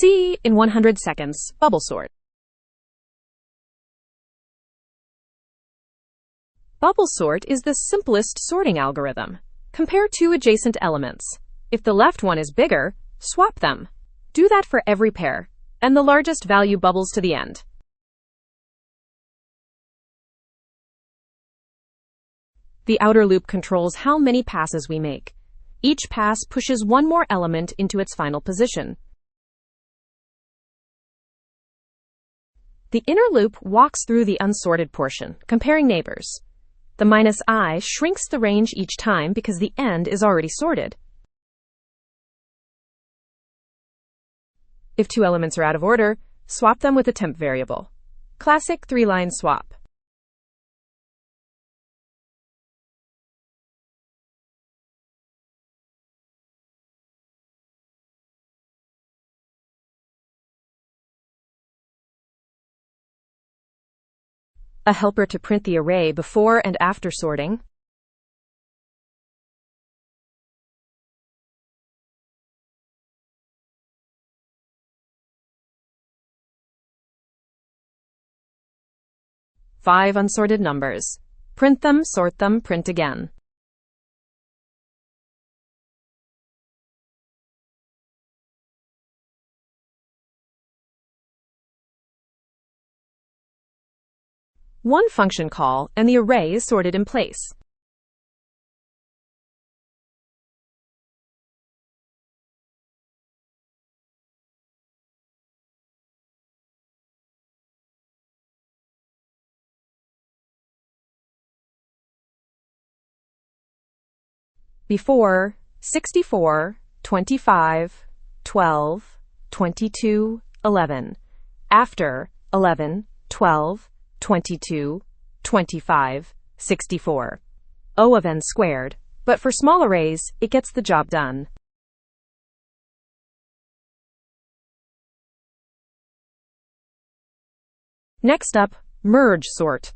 C in 100 seconds, bubble sort. Bubble sort is the simplest sorting algorithm. Compare two adjacent elements. If the left one is bigger, swap them. Do that for every pair, and the largest value bubbles to the end. The outer loop controls how many passes we make. Each pass pushes one more element into its final position. The inner loop walks through the unsorted portion, comparing neighbors. The -I shrinks the range each time because the end is already sorted. If two elements are out of order, swap them with a temp variable. Classic three-line swap. A helper to print the array before and after sorting. Five unsorted numbers. Print them, sort them, print again. One function call, and the array is sorted in place. Before, 64, 25, 12, 22, 11. After, 11, 12, 22, 25, 64. O of n squared, but for small arrays, it gets the job done. Next up, merge sort.